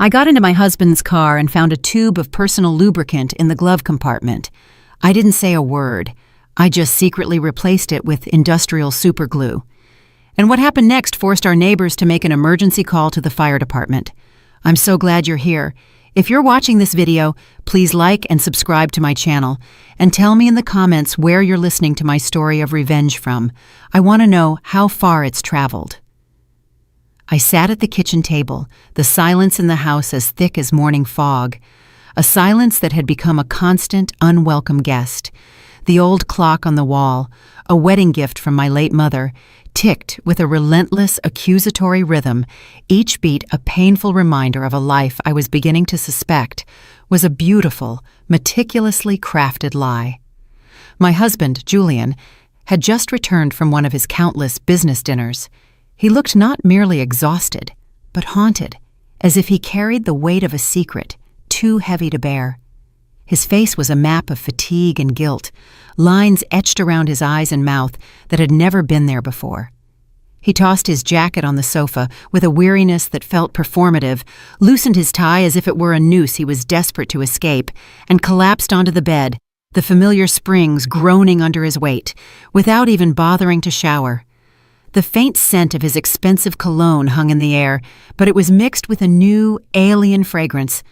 I got into my husband's car and found a tube of personal lubricant in the glove compartment. I didn't say a word. I just secretly replaced it with industrial superglue. And what happened next forced our neighbors to make an emergency call to the fire department. I'm so glad you're here. If you're watching this video, please like and subscribe to my channel, and tell me in the comments where you're listening to my story of revenge from. I want to know how far it's traveled. I sat at the kitchen table, the silence in the house as thick as morning fog, a silence that had become a constant, unwelcome guest. The old clock on the wall, a wedding gift from my late mother, ticked with a relentless, accusatory rhythm, each beat a painful reminder of a life I was beginning to suspect was a beautiful, meticulously crafted lie. My husband, Julian, had just returned from one of his countless business dinners. He looked not merely exhausted, but haunted, as if he carried the weight of a secret too heavy to bear. His face was a map of fatigue and guilt, lines etched around his eyes and mouth that had never been there before. He tossed his jacket on the sofa with a weariness that felt performative, loosened his tie as if it were a noose he was desperate to escape, and collapsed onto the bed, the familiar springs groaning under his weight, without even bothering to shower. The faint scent of his expensive cologne hung in the air, but it was mixed with a new, alien fragrance,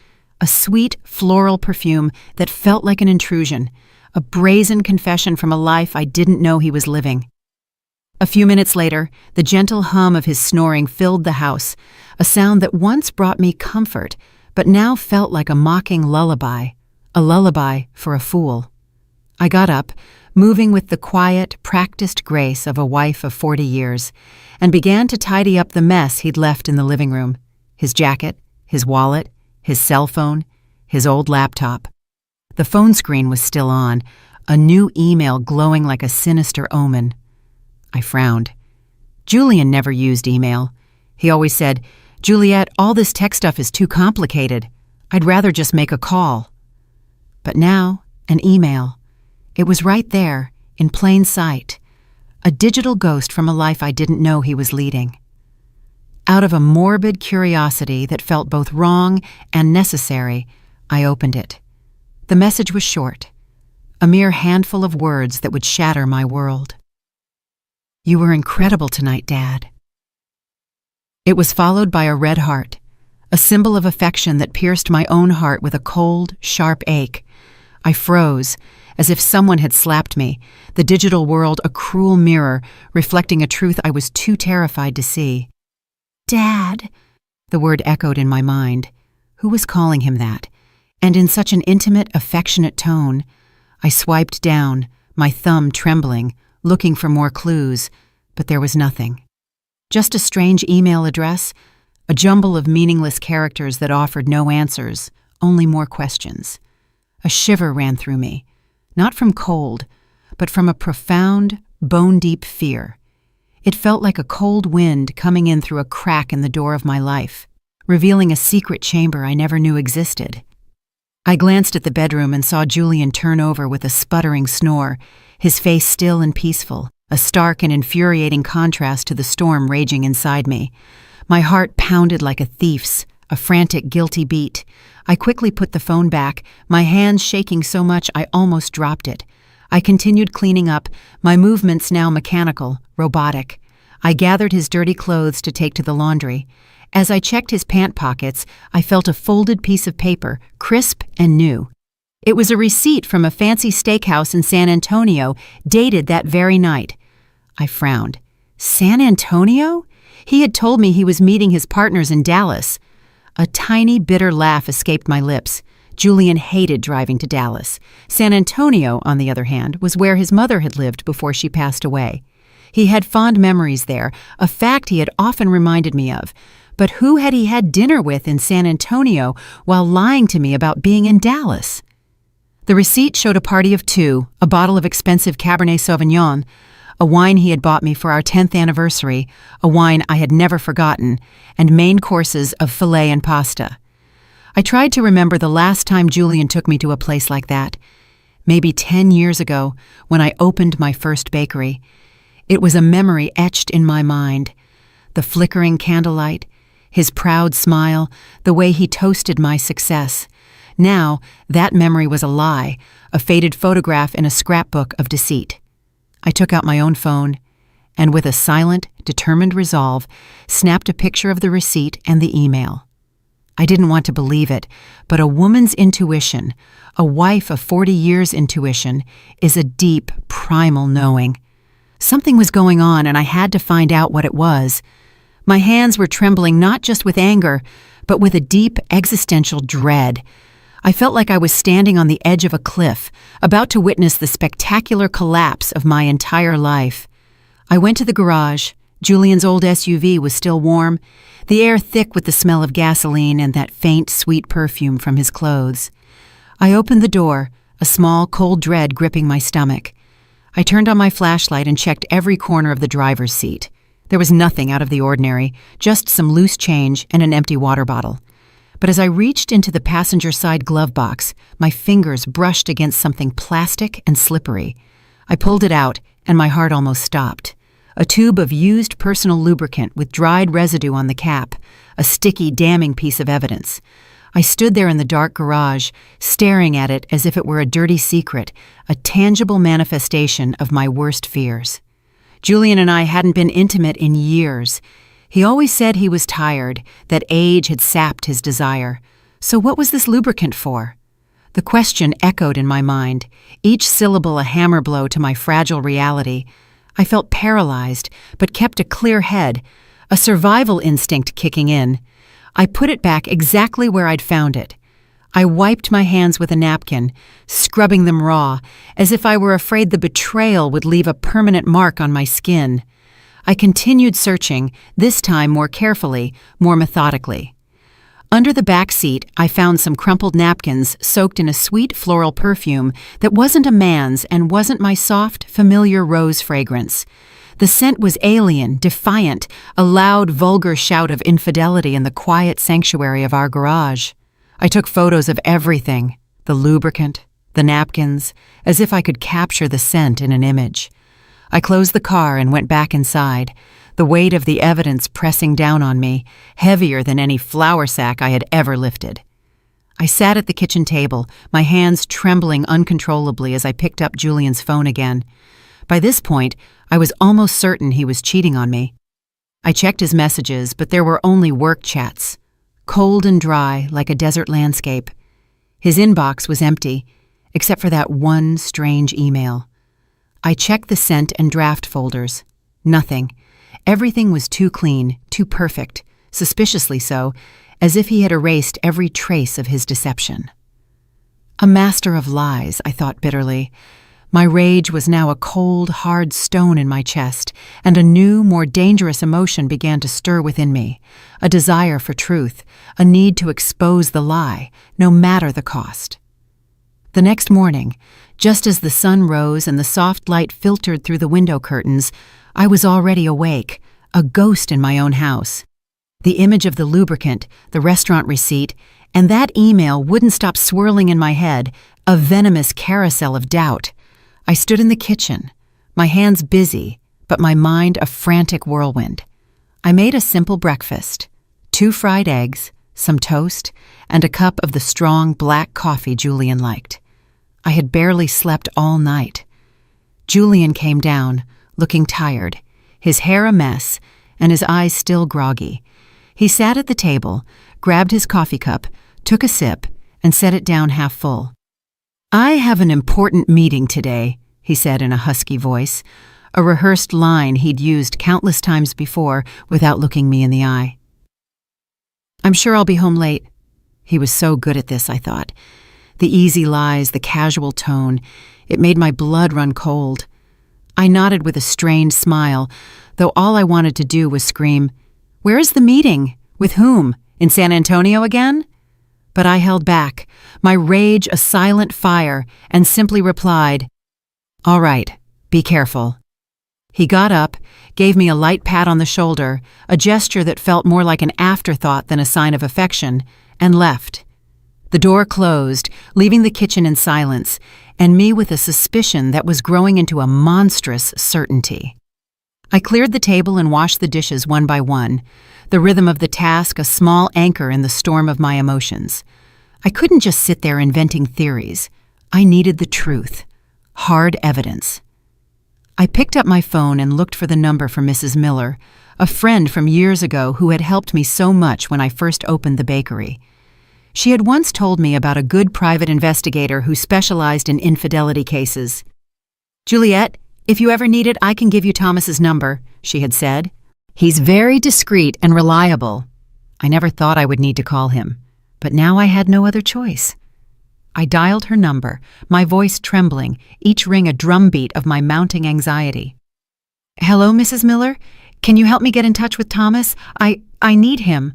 a sweet, floral perfume that felt like an intrusion, a brazen confession from a life I didn't know he was living. A few minutes later, the gentle hum of his snoring filled the house, a sound that once brought me comfort, but now felt like a mocking lullaby, a lullaby for a fool. I got up, moving with the quiet, practiced grace of a wife of 40 years, and began to tidy up the mess he'd left in the living room: his jacket, his wallet, his cell phone, his old laptop. The phone screen was still on, a new email glowing like a sinister omen. I frowned. Julian never used email. He always said, "Juliet, all this tech stuff is too complicated. I'd rather just make a call." But now, an email. It was right there, in plain sight. A digital ghost from a life I didn't know he was leading. Out of a morbid curiosity that felt both wrong and necessary, I opened it. The message was short, a mere handful of words that would shatter my world. "You were incredible tonight, Dad." It was followed by a red heart, a symbol of affection that pierced my own heart with a cold, sharp ache. I froze, as if someone had slapped me, the digital world a cruel mirror reflecting a truth I was too terrified to see. "Dad," the word echoed in my mind. Who was calling him that? And in such an intimate, affectionate tone. I swiped down, my thumb trembling, looking for more clues, but there was nothing. Just a strange email address, a jumble of meaningless characters that offered no answers, only more questions. A shiver ran through me, not from cold, but from a profound, bone-deep fear. It felt like a cold wind coming in through a crack in the door of my life, revealing a secret chamber I never knew existed. I glanced at the bedroom and saw Julian turn over with a sputtering snore, his face still and peaceful, a stark and infuriating contrast to the storm raging inside me. My heart pounded like a thief's, a frantic, guilty beat. I quickly put the phone back, my hands shaking so much I almost dropped it. I continued cleaning up, my movements now mechanical, robotic. I gathered his dirty clothes to take to the laundry. As I checked his pant pockets, I felt a folded piece of paper, crisp and new. It was a receipt from a fancy steakhouse in San Antonio, dated that very night. I frowned. San Antonio? He had told me he was meeting his partners in Dallas. A tiny, bitter laugh escaped my lips. Julian hated driving to Dallas. San Antonio, on the other hand, was where his mother had lived before she passed away. He had fond memories there, a fact he had often reminded me of. But who had he had dinner with in San Antonio while lying to me about being in Dallas? The receipt showed a party of 2, a bottle of expensive Cabernet Sauvignon, a wine he had bought me for our 10th anniversary, a wine I had never forgotten, and main courses of filet and pasta. I tried to remember the last time Julian took me to a place like that. Maybe 10 years ago, when I opened my first bakery. It was a memory etched in my mind. The flickering candlelight, His proud smile, the way he toasted my success. Now, that memory was a lie, a faded photograph in a scrapbook of deceit. I took out my own phone, and with a silent, determined resolve, snapped a picture of the receipt and the email. I didn't want to believe it, but a woman's intuition, a wife of 40 years' intuition, is a deep, primal knowing. Something was going on, and I had to find out what it was. My hands were trembling not just with anger, but with a deep existential dread. I felt like I was standing on the edge of a cliff, about to witness the spectacular collapse of my entire life. I went to the garage. Julian's old SUV was still warm, the air thick with the smell of gasoline and that faint, sweet perfume from his clothes. I opened the door, a small, cold dread gripping my stomach. I turned on my flashlight and checked every corner of the driver's seat. There was nothing out of the ordinary, just some loose change and an empty water bottle. But as I reached into the passenger side glove box, my fingers brushed against something plastic and slippery. I pulled it out, and my heart almost stopped. A tube of used personal lubricant with dried residue on the cap, a sticky, damning piece of evidence. I stood there in the dark garage, staring at it as if it were a dirty secret, a tangible manifestation of my worst fears. Julian and I hadn't been intimate in years. He always said he was tired, that age had sapped his desire. So what was this lubricant for? The question echoed in my mind, each syllable a hammer blow to my fragile reality. I felt paralyzed, but kept a clear head, a survival instinct kicking in. I put it back exactly where I'd found it. I wiped my hands with a napkin, scrubbing them raw, as if I were afraid the betrayal would leave a permanent mark on my skin. I continued searching, this time more carefully, more methodically. Under the back seat, I found some crumpled napkins soaked in a sweet floral perfume that wasn't a man's and wasn't my soft, familiar rose fragrance. The scent was alien, defiant, a loud, vulgar shout of infidelity in the quiet sanctuary of our garage. I took photos of everything, the lubricant, the napkins, as if I could capture the scent in an image. I closed the car and went back inside, the weight of the evidence pressing down on me, heavier than any flour sack I had ever lifted. I sat at the kitchen table, my hands trembling uncontrollably as I picked up Julian's phone again. By this point, I was almost certain he was cheating on me. I checked his messages, but there were only work chats, cold and dry like a desert landscape. His inbox was empty, except for that one strange email. I checked the sent and draft folders. Nothing. Everything was too clean, too perfect, suspiciously so, as if he had erased every trace of his deception. A master of lies, I thought bitterly. My rage was now a cold, hard stone in my chest, and a new, more dangerous emotion began to stir within me, a desire for truth, a need to expose the lie, no matter the cost. The next morning, just as the sun rose and the soft light filtered through the window curtains, I was already awake, a ghost in my own house. The image of the lubricant, the restaurant receipt, and that email wouldn't stop swirling in my head, a venomous carousel of doubt. I stood in the kitchen, my hands busy, but my mind a frantic whirlwind. I made a simple breakfast, 2 fried eggs, some toast, and a cup of the strong black coffee Julian liked. I had barely slept all night. Julian came down, looking tired, his hair a mess, and his eyes still groggy. He sat at the table, grabbed his coffee cup, took a sip, and set it down half full. "I have an important meeting today," he said in a husky voice, a rehearsed line he'd used countless times before without looking me in the eye. "I'm sure I'll be home late." He was so good at this, I thought. The easy lies, the casual tone, it made my blood run cold. I nodded with a strained smile, though all I wanted to do was scream, "Where is the meeting? With whom? In San Antonio again?" But I held back, my rage a silent fire, and simply replied, "All right, be careful." He got up, gave me a light pat on the shoulder, a gesture that felt more like an afterthought than a sign of affection, and left. The door closed, leaving the kitchen in silence, and me with a suspicion that was growing into a monstrous certainty. I cleared the table and washed the dishes one by one, the rhythm of the task a small anchor in the storm of my emotions. I couldn't just sit there inventing theories. I needed the truth, hard evidence. I picked up my phone and looked for the number for Mrs. Miller, a friend from years ago who had helped me so much when I first opened the bakery. She had once told me about a good private investigator who specialized in infidelity cases. "Juliet, if you ever need it, I can give you Thomas's number," she had said. "He's very discreet and reliable." I never thought I would need to call him, but now I had no other choice. I dialed her number, my voice trembling, each ring a drumbeat of my mounting anxiety. "Hello, Mrs. Miller? Can you help me get in touch with Thomas? I need him."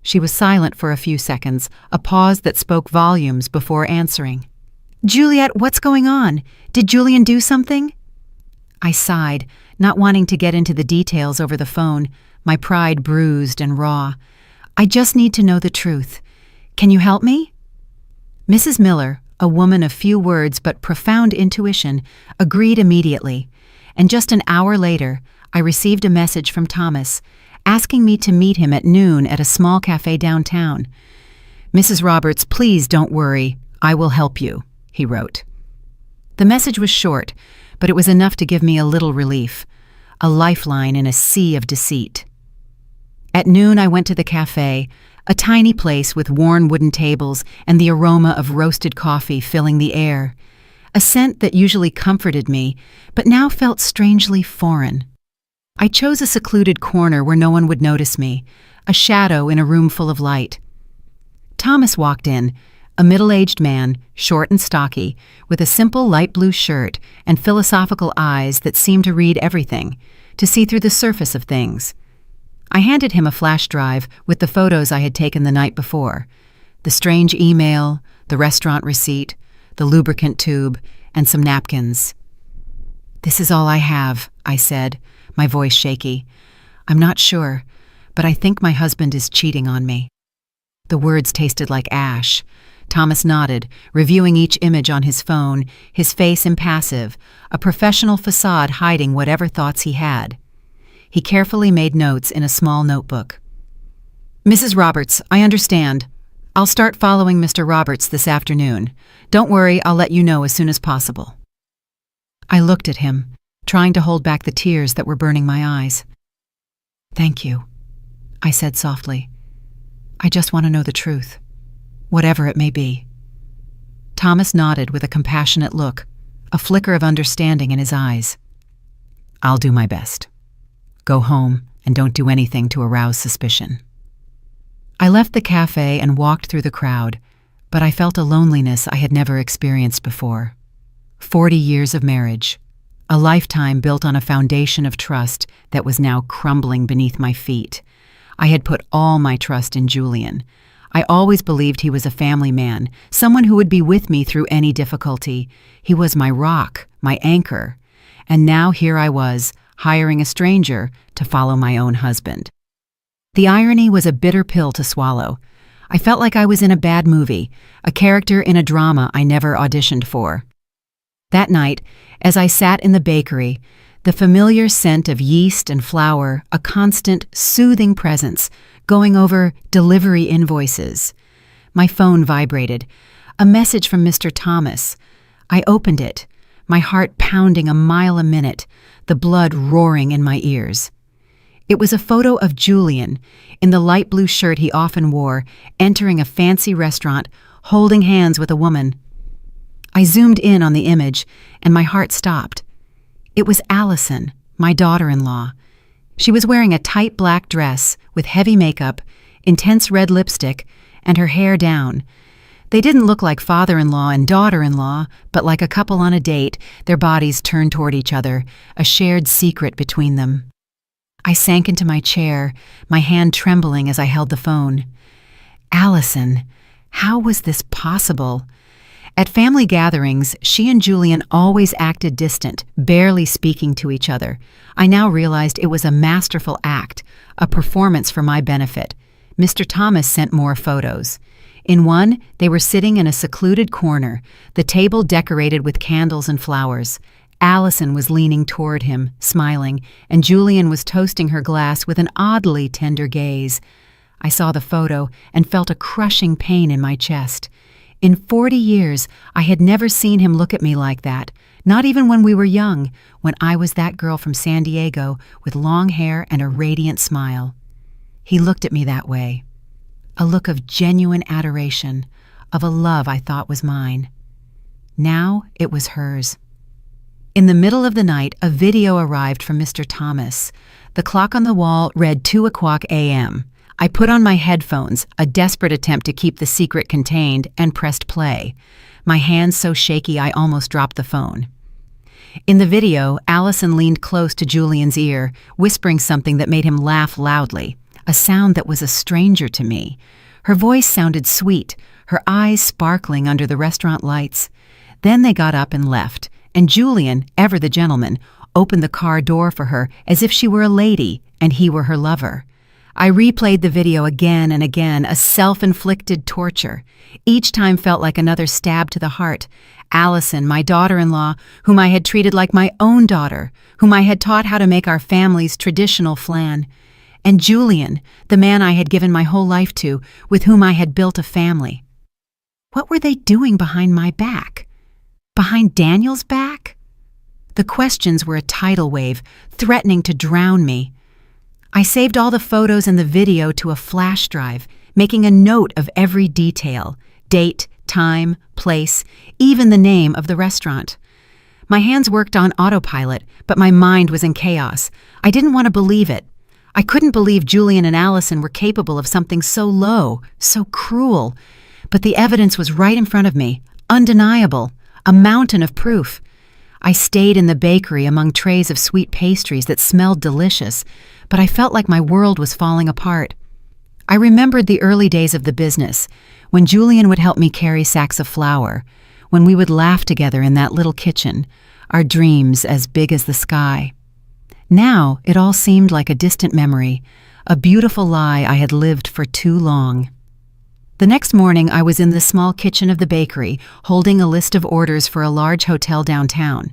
She was silent for a few seconds, a pause that spoke volumes before answering. "Juliet, what's going on? Did Julian do something?" I sighed, not wanting to get into the details over the phone, my pride bruised and raw. "I just need to know the truth. Can you help me?" Mrs. Miller, a woman of few words but profound intuition, agreed immediately, and just an hour later, I received a message from Thomas, asking me to meet him at noon at a small cafe downtown. "Mrs. Roberts, please don't worry. I will help you," he wrote. The message was short, but it was enough to give me a little relief, a lifeline in a sea of deceit. At noon, I went to the cafe, a tiny place with worn wooden tables and the aroma of roasted coffee filling the air, a scent that usually comforted me, but now felt strangely foreign. I chose a secluded corner where no one would notice me, a shadow in a room full of light. Thomas walked in, a middle-aged man, short and stocky, with a simple light blue shirt and philosophical eyes that seemed to read everything, to see through the surface of things. I handed him a flash drive with the photos I had taken the night before, the strange email, the restaurant receipt, the lubricant tube, and some napkins. "This is all I have," I said, my voice shaky. "I'm not sure, but I think my husband is cheating on me." The words tasted like ash. Thomas nodded, reviewing each image on his phone, his face impassive, a professional facade hiding whatever thoughts he had. He carefully made notes in a small notebook. "Mrs. Roberts, I understand. I'll start following Mr. Roberts this afternoon. Don't worry, I'll let you know as soon as possible." I looked at him, trying to hold back the tears that were burning my eyes. "Thank you," I said softly. "I just want to know the truth, whatever it may be." Thomas nodded with a compassionate look, a flicker of understanding in his eyes. "I'll do my best. Go home and don't do anything to arouse suspicion." I left the cafe and walked through the crowd, but I felt a loneliness I had never experienced before. 40 years of marriage, a lifetime built on a foundation of trust that was now crumbling beneath my feet. I had put all my trust in Julian. I always believed he was a family man, someone who would be with me through any difficulty. He was my rock, my anchor. And now here I was, hiring a stranger to follow my own husband. The irony was a bitter pill to swallow. I felt like I was in a bad movie, a character in a drama I never auditioned for. That night, as I sat in the bakery, the familiar scent of yeast and flour, a constant, soothing presence, going over delivery invoices. My phone vibrated. A message from Mr. Thomas. I opened it, my heart pounding a mile a minute, the blood roaring in my ears. It was a photo of Julian, in the light blue shirt he often wore, entering a fancy restaurant, holding hands with a woman. I zoomed in on the image, and my heart stopped. It was Allison, my daughter-in-law. She was wearing a tight black dress with heavy makeup, intense red lipstick, and her hair down. They didn't look like father-in-law and daughter-in-law, but like a couple on a date, their bodies turned toward each other, a shared secret between them. I sank into my chair, my hand trembling as I held the phone. Allison, how was this possible? At family gatherings, she and Julian always acted distant, barely speaking to each other. I now realized it was a masterful act, a performance for my benefit. Mr. Thomas sent more photos. In one, they were sitting in a secluded corner, the table decorated with candles and flowers. Allison was leaning toward him, smiling, and Julian was toasting her glass with an oddly tender gaze. I saw the photo and felt a crushing pain in my chest. In 40 years, I had never seen him look at me like that, not even when we were young, when I was that girl from San Diego with long hair and a radiant smile. He looked at me that way. A look of genuine adoration, of a love I thought was mine. Now it was hers. In the middle of the night, a video arrived from Mr. Thomas. The clock on the wall read 2:00 a.m. I put on my headphones, a desperate attempt to keep the secret contained, and pressed play. My hands so shaky I almost dropped the phone. In the video, Allison leaned close to Julian's ear, whispering something that made him laugh loudly, a sound that was a stranger to me. Her voice sounded sweet, her eyes sparkling under the restaurant lights. Then they got up and left, and Julian, ever the gentleman, opened the car door for her as if she were a lady and he were her lover. I replayed the video again and again, a self-inflicted torture. Each time felt like another stab to the heart. Allison, my daughter-in-law, whom I had treated like my own daughter, whom I had taught how to make our family's traditional flan. And Julian, the man I had given my whole life to, with whom I had built a family. What were they doing behind my back? Behind Daniel's back? The questions were a tidal wave, threatening to drown me. I saved all the photos and the video to a flash drive, making a note of every detail: date, time, place, even the name of the restaurant. My hands worked on autopilot, but my mind was in chaos. I didn't want to believe it. I couldn't believe Julian and Allison were capable of something so low, so cruel. But the evidence was right in front of me, undeniable, a mountain of proof. I stayed in the bakery among trays of sweet pastries that smelled delicious, but I felt like my world was falling apart. I remembered the early days of the business, when Julian would help me carry sacks of flour, when we would laugh together in that little kitchen, our dreams as big as the sky. Now it all seemed like a distant memory, a beautiful lie I had lived for too long. The next morning I was in the small kitchen of the bakery, holding a list of orders for a large hotel downtown.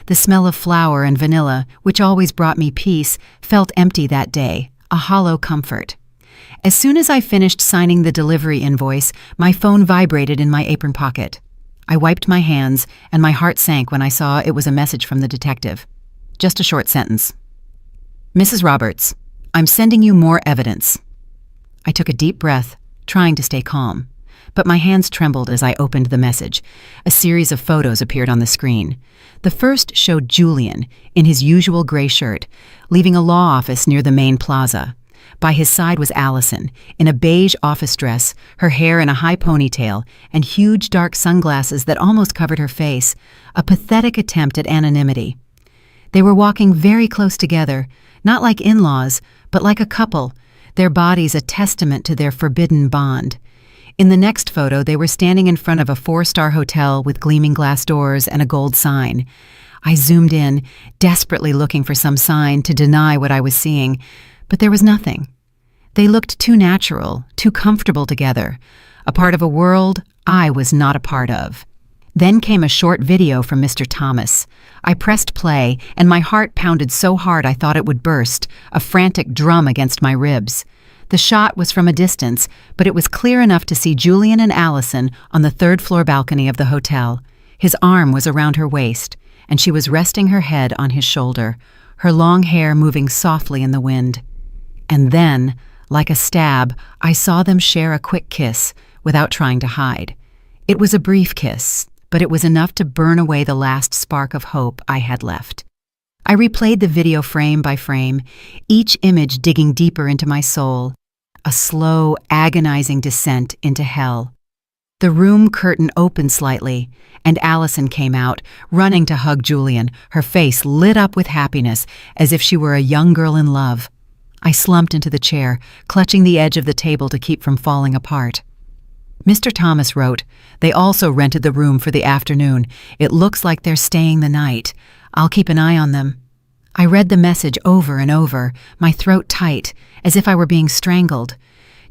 The smell of flour and vanilla, which always brought me peace, felt empty that day, a hollow comfort. As soon as I finished signing the delivery invoice, my phone vibrated in my apron pocket. I wiped my hands, and my heart sank when I saw it was a message from the detective. Just a short sentence. "Mrs. Roberts, I'm sending you more evidence." I took a deep breath, trying to stay calm, but my hands trembled as I opened the message. A series of photos appeared on the screen. The first showed Julian, in his usual gray shirt, leaving a law office near the main plaza. By his side was Allison, in a beige office dress, her hair in a high ponytail, and huge dark sunglasses that almost covered her face, a pathetic attempt at anonymity. They were walking very close together, not like in-laws, but like a couple, their bodies a testament to their forbidden bond. In the next photo, they were standing in front of a 4-star hotel with gleaming glass doors and a gold sign. I zoomed in, desperately looking for some sign to deny what I was seeing, but there was nothing. They looked too natural, too comfortable together, a part of a world I was not a part of. Then came a short video from Mr. Thomas. I pressed play, and my heart pounded so hard I thought it would burst, a frantic drum against my ribs. The shot was from a distance, but it was clear enough to see Julian and Allison on the 3rd-floor balcony of the hotel. His arm was around her waist, and she was resting her head on his shoulder, her long hair moving softly in the wind. And then, like a stab, I saw them share a quick kiss, without trying to hide. It was a brief kiss, but it was enough to burn away the last spark of hope I had left. I replayed the video frame by frame, each image digging deeper into my soul, a slow, agonizing descent into hell. The room curtain opened slightly, and Allison came out, running to hug Julian, her face lit up with happiness, as if she were a young girl in love. I slumped into the chair, clutching the edge of the table to keep from falling apart. Mr. Thomas wrote, "They also rented the room for the afternoon. It looks like they're staying the night. I'll keep an eye on them." I read the message over and over, my throat tight, as if I were being strangled.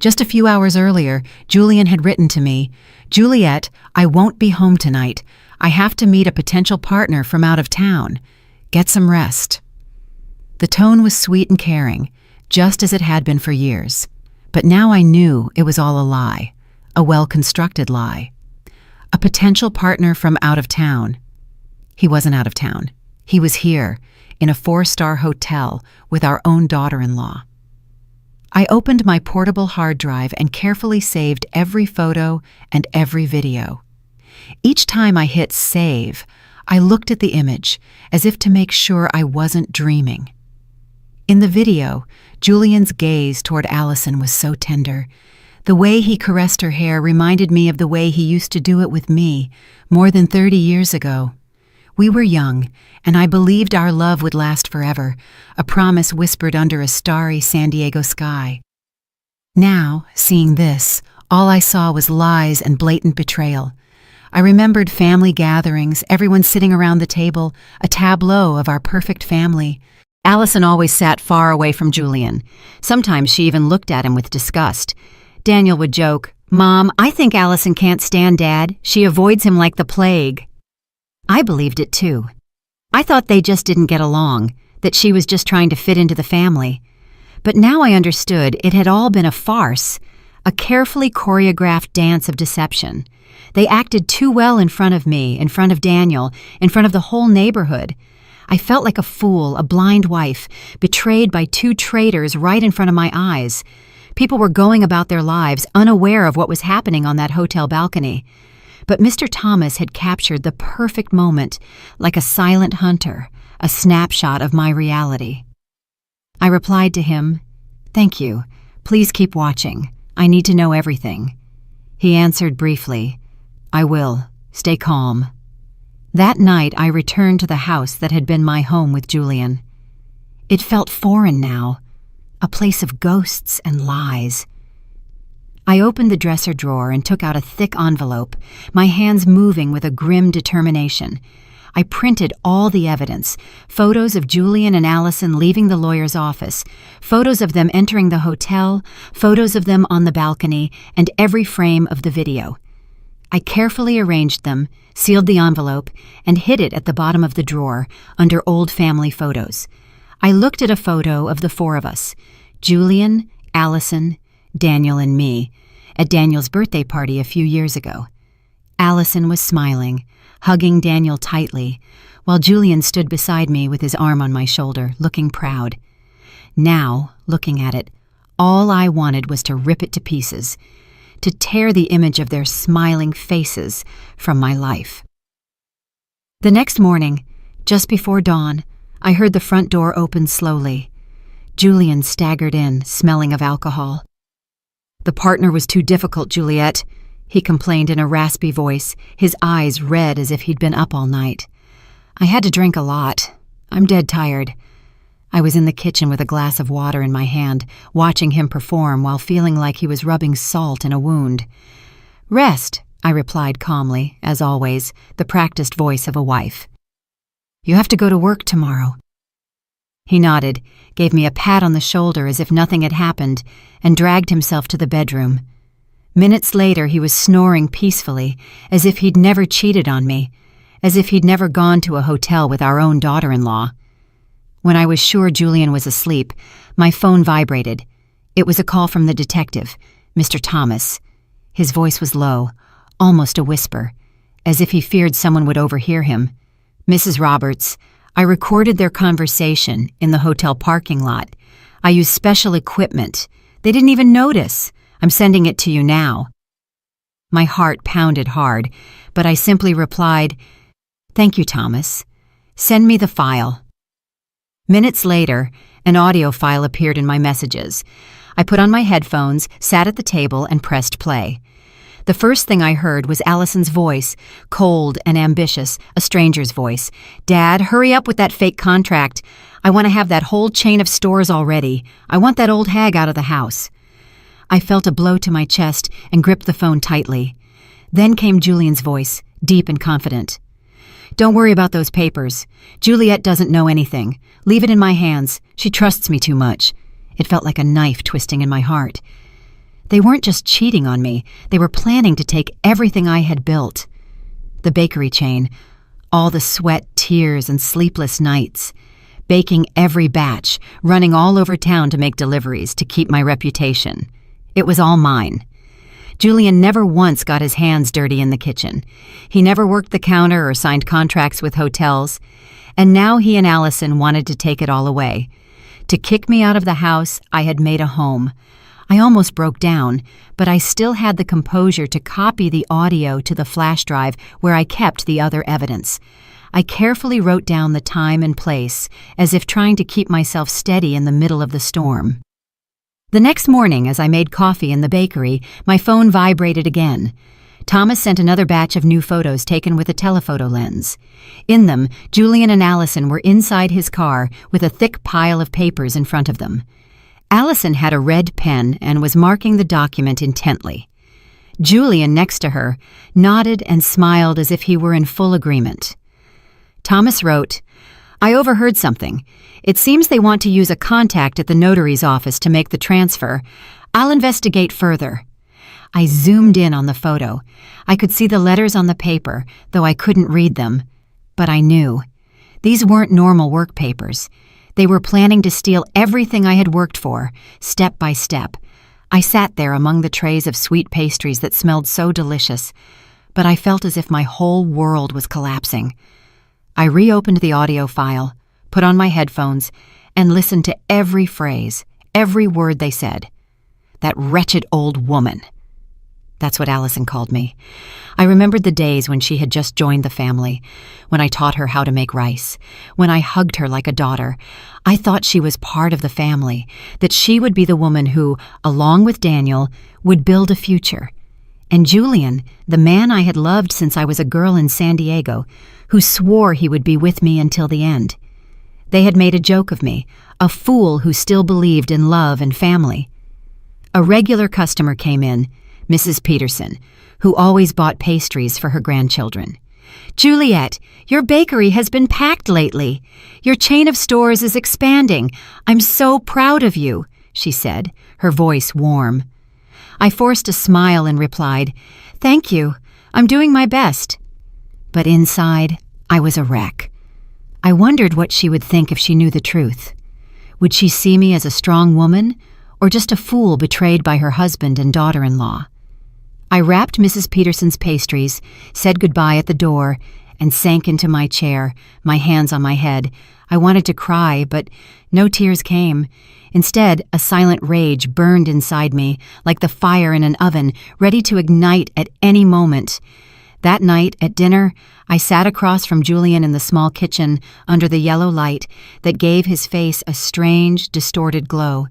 Just a few hours earlier, Julian had written to me, "Juliet, I won't be home tonight. I have to meet a potential partner from out of town. Get some rest." The tone was sweet and caring, just as it had been for years. But now I knew it was all a lie, a well-constructed lie. A potential partner from out of town. He wasn't out of town. He was here, in a 4-star hotel with our own daughter-in-law. I opened my portable hard drive and carefully saved every photo and every video. Each time I hit save, I looked at the image, as if to make sure I wasn't dreaming. In the video, Julian's gaze toward Allison was so tender. The way he caressed her hair reminded me of the way he used to do it with me, more than 30 years ago. We were young, and I believed our love would last forever, a promise whispered under a starry San Diego sky. Now, seeing this, all I saw was lies and blatant betrayal. I remembered family gatherings, everyone sitting around the table, a tableau of our perfect family. Allison always sat far away from Julian. Sometimes she even looked at him with disgust. Daniel would joke, "Mom, I think Allison can't stand Dad. She avoids him like the plague." I believed it too. I thought they just didn't get along, that she was just trying to fit into the family. But now I understood it had all been a farce, a carefully choreographed dance of deception. They acted too well in front of me, in front of Daniel, in front of the whole neighborhood. I felt like a fool, a blind wife, betrayed by 2 traitors right in front of my eyes. People were going about their lives unaware of what was happening on that hotel balcony. But Mr. Thomas had captured the perfect moment, like a silent hunter, a snapshot of my reality. I replied to him, "Thank you. Please keep watching. I need to know everything." He answered briefly, "I will. Stay calm." That night I returned to the house that had been my home with Julian. It felt foreign now, a place of ghosts and lies. I opened the dresser drawer and took out a thick envelope, my hands moving with a grim determination. I printed all the evidence, photos of Julian and Allison leaving the lawyer's office, photos of them entering the hotel, photos of them on the balcony, and every frame of the video. I carefully arranged them, sealed the envelope, and hid it at the bottom of the drawer, under old family photos. I looked at a photo of the 4 of us, Julian, Allison, Daniel, and me, at Daniel's birthday party a few years ago. Allison was smiling, hugging Daniel tightly, while Julian stood beside me with his arm on my shoulder, looking proud. Now, looking at it, all I wanted was to rip it to pieces, to tear the image of their smiling faces from my life. The next morning, just before dawn, I heard the front door open slowly. Julian staggered in, smelling of alcohol. "The partner was too difficult, Juliet," he complained in a raspy voice, his eyes red as if he'd been up all night. "I had to drink a lot. I'm dead tired." I was in the kitchen with a glass of water in my hand, watching him perform while feeling like he was rubbing salt in a wound. "Rest," I replied calmly, as always, the practiced voice of a wife. "You have to go to work tomorrow." He nodded, gave me a pat on the shoulder as if nothing had happened, and dragged himself to the bedroom. Minutes later, he was snoring peacefully, as if he'd never cheated on me, as if he'd never gone to a hotel with our own daughter-in-law. When I was sure Julian was asleep, my phone vibrated. It was a call from the detective, Mr. Thomas. His voice was low, almost a whisper, as if he feared someone would overhear him. "Mrs. Roberts, I recorded their conversation in the hotel parking lot. I used special equipment. They didn't even notice. I'm sending it to you now." My heart pounded hard, but I simply replied, "Thank you, Thomas. Send me the file." Minutes later, an audio file appeared in my messages. I put on my headphones, sat at the table, and pressed play. The first thing I heard was Allison's voice, cold and ambitious, a stranger's voice. "Dad, hurry up with that fake contract. I want to have that whole chain of stores already. I want that old hag out of the house." I felt a blow to my chest and gripped the phone tightly. Then came Julian's voice, deep and confident. "Don't worry about those papers. Juliet doesn't know anything. Leave it in my hands. She trusts me too much." It felt like a knife twisting in my heart. They weren't just cheating on me. They were planning to take everything I had built. the bakery chain, all the sweat, tears, and sleepless nights. Baking every batch, running all over town to make deliveries to keep my reputation. It was all mine. Julian never once got his hands dirty in the kitchen. He never worked the counter or signed contracts with hotels. And now he and Allison wanted to take it all away. To kick me out of the house I had made a home. I almost broke down, but I still had the composure to copy the audio to the flash drive where I kept the other evidence. I carefully wrote down the time and place, as if trying to keep myself steady in the middle of the storm. The next morning, as I made coffee in the bakery, my phone vibrated again. Thomas sent another batch of new photos taken with a telephoto lens. In them, Julian and Allison were inside his car with a thick pile of papers in front of them. Allison had a red pen and was marking the document intently. Julian, next to her, nodded and smiled as if he were in full agreement. Thomas wrote, "I overheard something. It seems they want to use a contact at the notary's office to make the transfer. I'll investigate further." I zoomed in on the photo. I could see the letters on the paper, though I couldn't read them. But I knew. These weren't normal work papers. They were planning to steal everything I had worked for, step by step. I sat there among the trays of sweet pastries that smelled so delicious, but I felt as if my whole world was collapsing. I reopened the audio file, put on my headphones, and listened to every phrase, every word they said. That wretched old woman. That's what Allison called me. I remembered the days when she had just joined the family, when I taught her how to make rice, when I hugged her like a daughter. I thought she was part of the family, that she would be the woman who, along with Daniel, would build a future. And Julian, the man I had loved since I was a girl in San Diego, who swore he would be with me until the end. They had made a joke of me, a fool who still believed in love and family. A regular customer came in, Mrs. Peterson, who always bought pastries for her grandchildren. "Juliet, your bakery has been packed lately. Your chain of stores is expanding. I'm so proud of you," she said, her voice warm. I forced a smile and replied, "Thank you. I'm doing my best." But inside, I was a wreck. I wondered what she would think if she knew the truth. Would she see me as a strong woman, or just a fool betrayed by her husband and daughter-in-law? I wrapped Mrs. Peterson's pastries, said goodbye at the door, and sank into my chair, my hands on my head. I wanted to cry, but no tears came. Instead, a silent rage burned inside me, like the fire in an oven, ready to ignite at any moment. That night, at dinner, I sat across from Julian in the small kitchen under the yellow light that gave his face a strange, distorted glow.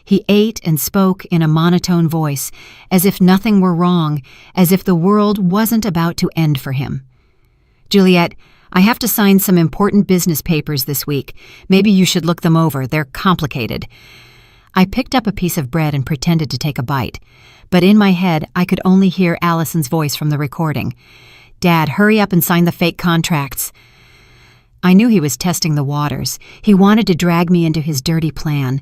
He ate and spoke in a monotone voice, as if nothing were wrong, as if the world wasn't about to end for him. "Juliet, I have to sign some important business papers this week. Maybe you should look them over. They're complicated." I picked up a piece of bread and pretended to take a bite, but in my head I could only hear Allison's voice from the recording. "Dad, hurry up and sign the fake contracts." I knew he was testing the waters. He wanted to drag me into his dirty plan.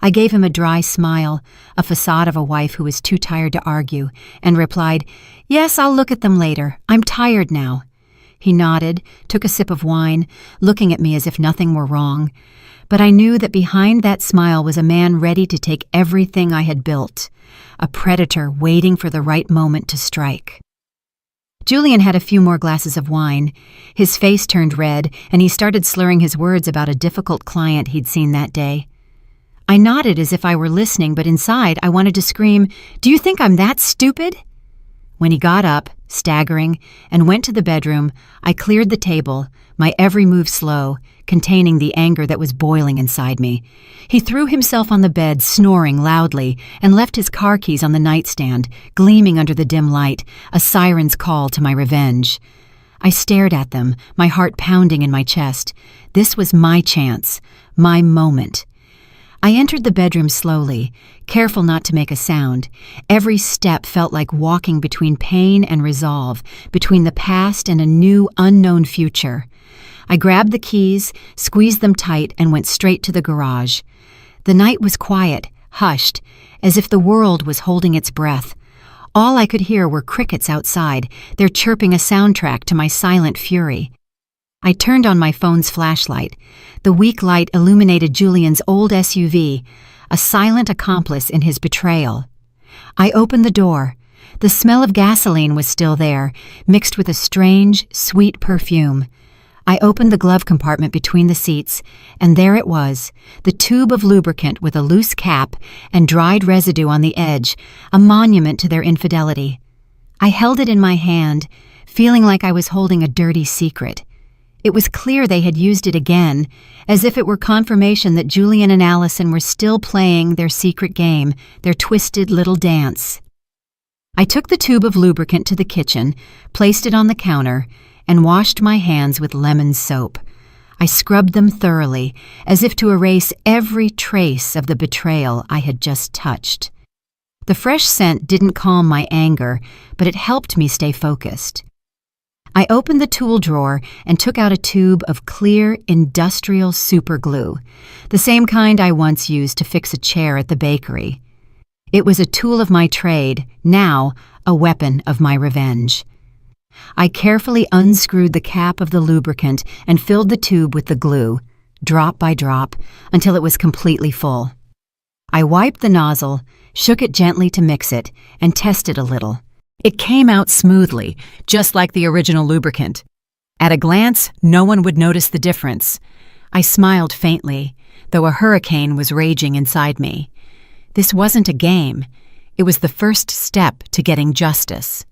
I gave him a dry smile, a facade of a wife who was too tired to argue, and replied, "Yes, I'll look at them later. I'm tired now." He nodded, took a sip of wine, looking at me as if nothing were wrong. But I knew that behind that smile was a man ready to take everything I had built, a predator waiting for the right moment to strike. Julian had a few more glasses of wine. His face turned red, and he started slurring his words about a difficult client he'd seen that day. I nodded as if I were listening, but inside I wanted to scream, "Do you think I'm that stupid?" When he got up, staggering, and went to the bedroom, I cleared the table, my every move slow, containing the anger that was boiling inside me. He threw himself on the bed, snoring loudly, and left his car keys on the nightstand, gleaming under the dim light, a siren's call to my revenge. I stared at them, my heart pounding in my chest. This was my chance, my moment. I entered the bedroom slowly, careful not to make a sound. Every step felt like walking between pain and resolve, between the past and a new, unknown future. I grabbed the keys, squeezed them tight, and went straight to the garage. The night was quiet, hushed, as if the world was holding its breath. All I could hear were crickets outside, their chirping a soundtrack to my silent fury. I turned on my phone's flashlight. The weak light illuminated Julian's old SUV, a silent accomplice in his betrayal. I opened the door. The smell of gasoline was still there, mixed with a strange, sweet perfume. I opened the glove compartment between the seats, and there it was, the tube of lubricant with a loose cap and dried residue on the edge, a monument to their infidelity. I held it in my hand, feeling like I was holding a dirty secret. It was clear they had used it again, as if it were confirmation that Julian and Allison were still playing their secret game, their twisted little dance. I took the tube of lubricant to the kitchen, placed it on the counter, and washed my hands with lemon soap. I scrubbed them thoroughly, as if to erase every trace of the betrayal I had just touched. The fresh scent didn't calm my anger, but it helped me stay focused. I opened the tool drawer and took out a tube of clear industrial superglue, the same kind I once used to fix a chair at the bakery. It was a tool of my trade, now a weapon of my revenge. I carefully unscrewed the cap of the lubricant and filled the tube with the glue, drop by drop, until it was completely full. I wiped the nozzle, shook it gently to mix it, and tested a little. It came out smoothly, just like the original lubricant. At a glance, no one would notice the difference. I smiled faintly, though a hurricane was raging inside me. This wasn't a game. It was the first step to getting justice.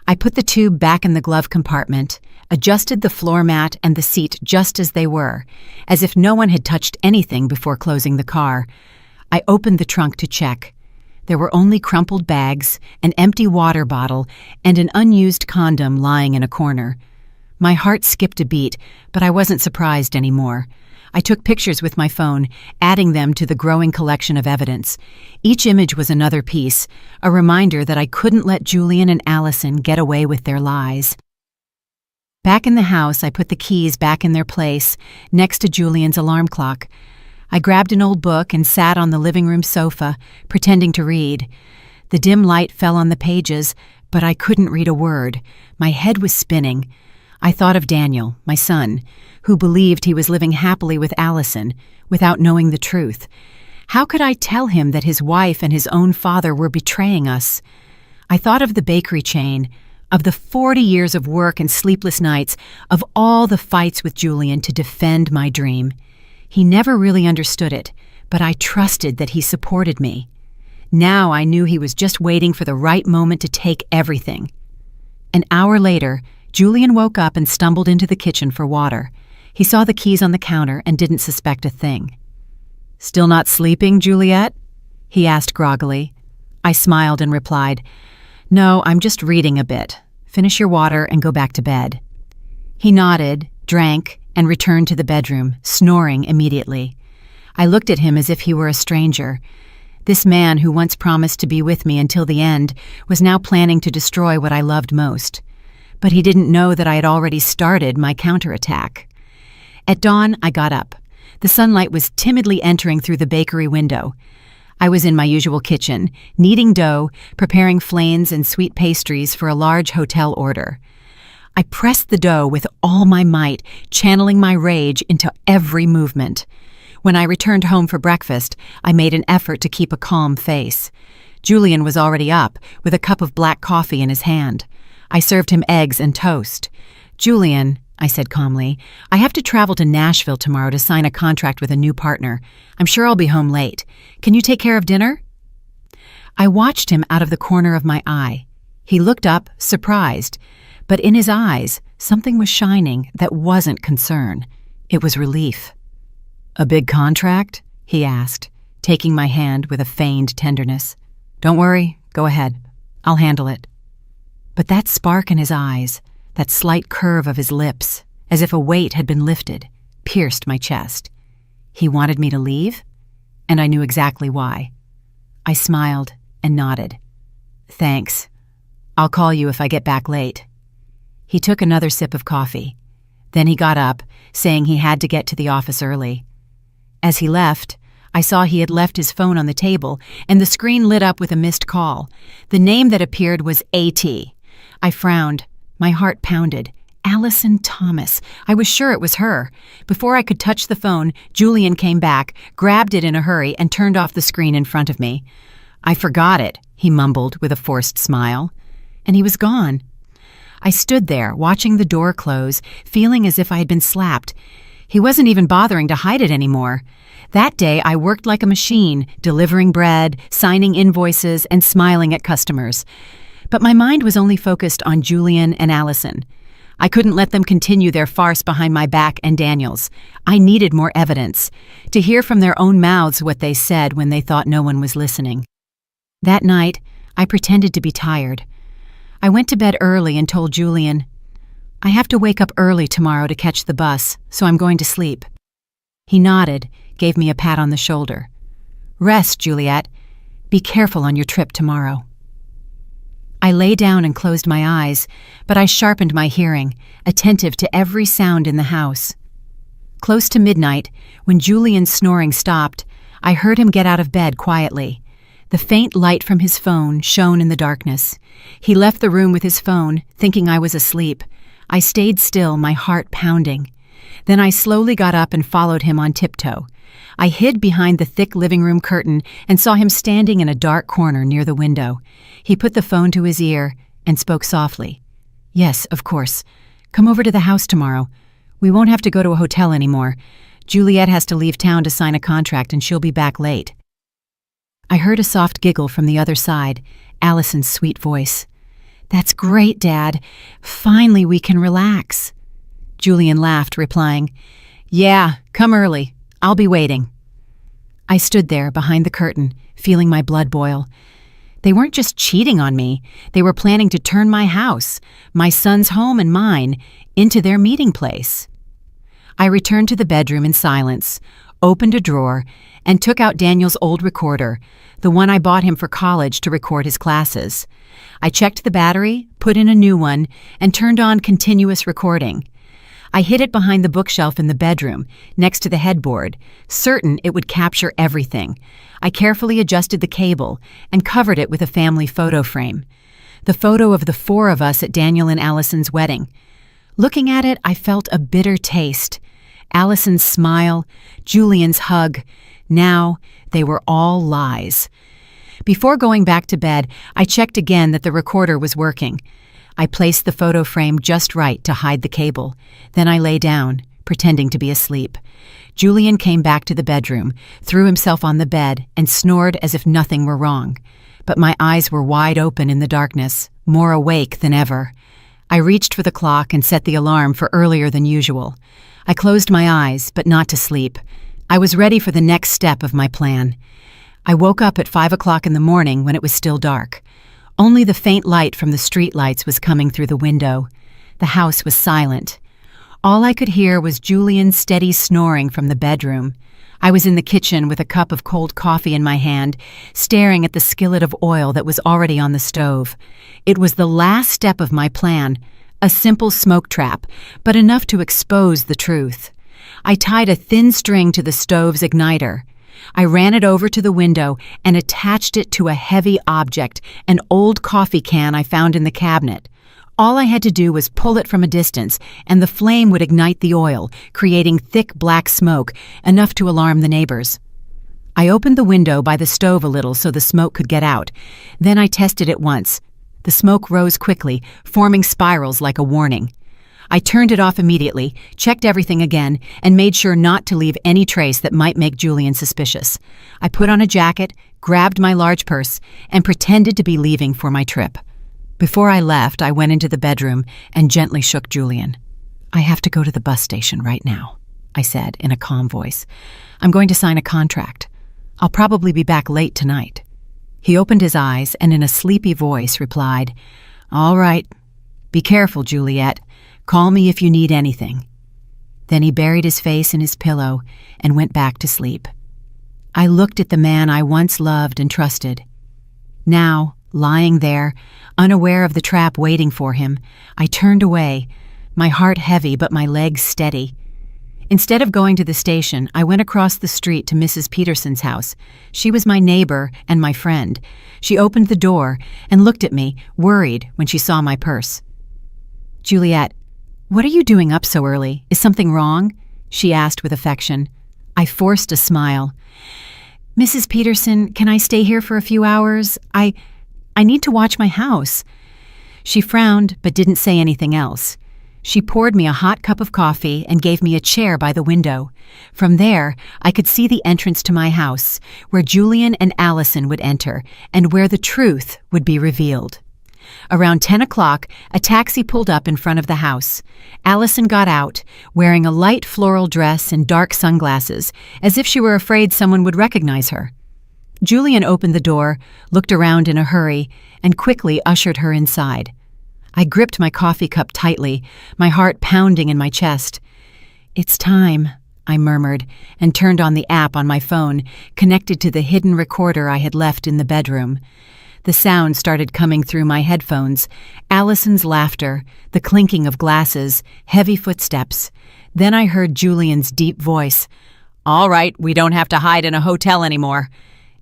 I put the tube back in the glove compartment, adjusted the floor mat and the seat just as they were, as if no one had touched anything before closing the car. I opened the trunk to check. There were only crumpled bags, an empty water bottle, and an unused condom lying in a corner. My heart skipped a beat, but I wasn't surprised anymore. I took pictures with my phone, adding them to the growing collection of evidence. Each image was another piece, a reminder that I couldn't let Julian and Allison get away with their lies. Back in the house, I put the keys back in their place, next to Julian's alarm clock. I grabbed an old book and sat on the living room sofa, pretending to read. The dim light fell on the pages, but I couldn't read a word. My head was spinning. I thought of Daniel, my son, who believed he was living happily with Allison, without knowing the truth. How could I tell him that his wife and his own father were betraying us? I thought of the bakery chain, of the 40 years of work and sleepless nights, of all the fights with Julian to defend my dream. He never really understood it, but I trusted that he supported me. Now I knew he was just waiting for the right moment to take everything. An hour later, Julian woke up and stumbled into the kitchen for water. He saw the keys on the counter and didn't suspect a thing. "Still not sleeping, Juliet?" he asked groggily. I smiled and replied, "No, I'm just reading a bit. Finish your water and go back to bed." He nodded, drank, and returned to the bedroom, snoring immediately. I looked at him as if he were a stranger. This man who once promised to be with me until the end was now planning to destroy what I loved most. But he didn't know that I had already started my counterattack. At dawn, I got up. The sunlight was timidly entering through the bakery window. I was in my usual kitchen, kneading dough, preparing flanes and sweet pastries for a large hotel order. I pressed the dough with all my might, channeling my rage into every movement. When I returned home for breakfast, I made an effort to keep a calm face. Julian was already up, with a cup of black coffee in his hand. I served him eggs and toast. "Julian," I said calmly, "I have to travel to Nashville tomorrow to sign a contract with a new partner. I'm sure I'll be home late. Can you take care of dinner?" I watched him out of the corner of my eye. He looked up, surprised, but in his eyes, something was shining that wasn't concern. It was relief. "A big contract?" he asked, taking my hand with a feigned tenderness. "Don't worry, go ahead. I'll handle it." But that spark in his eyes, that slight curve of his lips, as if a weight had been lifted, pierced my chest. He wanted me to leave, and I knew exactly why. I smiled and nodded. "Thanks. I'll call you if I get back late." He took another sip of coffee. Then he got up, saying he had to get to the office early. As he left, I saw he had left his phone on the table, and the screen lit up with a missed call. The name that appeared was A.T. I frowned. My heart pounded. Allison Thomas. I was sure it was her. Before I could touch the phone, Julian came back, grabbed it in a hurry, and turned off the screen in front of me. "I forgot it," he mumbled with a forced smile. And he was gone. I stood there, watching the door close, feeling as if I had been slapped. He wasn't even bothering to hide it anymore. That day, I worked like a machine, delivering bread, signing invoices, and smiling at customers. But my mind was only focused on Julian and Allison. I couldn't let them continue their farce behind my back and Daniel's. I needed more evidence, to hear from their own mouths what they said when they thought no one was listening. That night, I pretended to be tired. I went to bed early and told Julian, "I have to wake up early tomorrow to catch the bus, so I'm going to sleep." He nodded, gave me a pat on the shoulder. "Rest, Juliet. Be careful on your trip tomorrow." I lay down and closed my eyes, but I sharpened my hearing, attentive to every sound in the house. Close to midnight, when Julian's snoring stopped, I heard him get out of bed quietly. The faint light from his phone shone in the darkness. He left the room with his phone, thinking I was asleep. I stayed still, my heart pounding. Then I slowly got up and followed him on tiptoe. I hid behind the thick living room curtain and saw him standing in a dark corner near the window. He put the phone to his ear and spoke softly. "Yes, of course. Come over to the house tomorrow. We won't have to go to a hotel anymore. Juliet has to leave town to sign a contract and she'll be back late." I heard a soft giggle from the other side, Allison's sweet voice. "That's great, Dad. Finally we can relax." Julian laughed, replying, "Yeah, come early. I'll be waiting." I stood there behind the curtain, feeling my blood boil. They weren't just cheating on me. They were planning to turn my house, my son's home and mine, into their meeting place. I returned to the bedroom in silence, opened a drawer, and took out Daniel's old recorder, the one I bought him for college to record his classes. I checked the battery, put in a new one, and turned on continuous recording. I hid it behind the bookshelf in the bedroom, next to the headboard, certain it would capture everything. I carefully adjusted the cable and covered it with a family photo frame. The photo of the four of us at Daniel and Allison's wedding. Looking at it, I felt a bitter taste. Allison's smile, Julian's hug. Now, they were all lies. Before going back to bed, I checked again that the recorder was working. I placed the photo frame just right to hide the cable. Then I lay down, pretending to be asleep. Julian came back to the bedroom, threw himself on the bed, and snored as if nothing were wrong. But my eyes were wide open in the darkness, more awake than ever. I reached for the clock and set the alarm for earlier than usual. I closed my eyes, but not to sleep. I was ready for the next step of my plan. I woke up at 5 o'clock in the morning when it was still dark. Only the faint light from the street lights was coming through the window. The house was silent. All I could hear was Julian's steady snoring from the bedroom. I was in the kitchen with a cup of cold coffee in my hand, staring at the skillet of oil that was already on the stove. It was the last step of my plan, a simple smoke trap, but enough to expose the truth. I tied a thin string to the stove's igniter. I ran it over to the window and attached it to a heavy object, an old coffee can I found in the cabinet. All I had to do was pull it from a distance, and the flame would ignite the oil, creating thick black smoke, enough to alarm the neighbors. I opened the window by the stove a little so the smoke could get out. Then I tested it once. The smoke rose quickly, forming spirals like a warning. I turned it off immediately, checked everything again, and made sure not to leave any trace that might make Julian suspicious. I put on a jacket, grabbed my large purse, and pretended to be leaving for my trip. Before I left, I went into the bedroom and gently shook Julian. "I have to go to the bus station right now," I said in a calm voice. "I'm going to sign a contract. I'll probably be back late tonight." He opened his eyes and in a sleepy voice replied, "All right. Be careful, Juliet. Call me if you need anything." Then he buried his face in his pillow and went back to sleep. I looked at the man I once loved and trusted. Now, lying there, unaware of the trap waiting for him, I turned away, my heart heavy but my legs steady. Instead of going to the station, I went across the street to Mrs. Peterson's house. She was my neighbor and my friend. She opened the door and looked at me, worried, when she saw my purse. "Juliet, what are you doing up so early? Is something wrong?" she asked with affection. I forced a smile. "Mrs. Peterson, can I stay here for a few hours? I need to watch my house." She frowned but didn't say anything else. She poured me a hot cup of coffee and gave me a chair by the window. From there, I could see the entrance to my house, where Julian and Allison would enter, and where the truth would be revealed. Around 10 o'clock, a taxi pulled up in front of the house. Allison got out, wearing a light floral dress and dark sunglasses, as if she were afraid someone would recognize her. Julian opened the door, looked around in a hurry, and quickly ushered her inside. I gripped my coffee cup tightly, my heart pounding in my chest. "It's time," I murmured, and turned on the app on my phone, connected to the hidden recorder I had left in the bedroom. The sound started coming through my headphones. Allison's laughter, the clinking of glasses, heavy footsteps. Then I heard Julian's deep voice. "All right, we don't have to hide in a hotel anymore."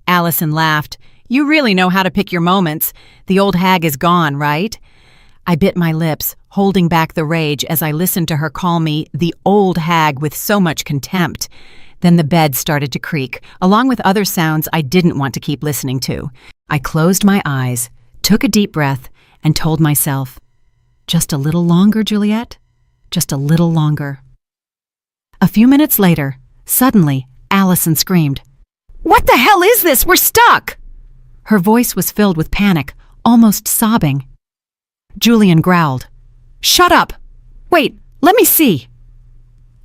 Allison laughed. "You really know how to pick your moments. The old hag is gone, right?" I bit my lips, holding back the rage as I listened to her call me the old hag with so much contempt. Then the bed started to creak, along with other sounds I didn't want to keep listening to. I closed my eyes, took a deep breath, and told myself, "Just a little longer, Juliet. Just a little longer." A few minutes later, suddenly, Allison screamed, "What the hell is this? We're stuck!" Her voice was filled with panic, almost sobbing. Julian growled, "Shut up! Wait, let me see!"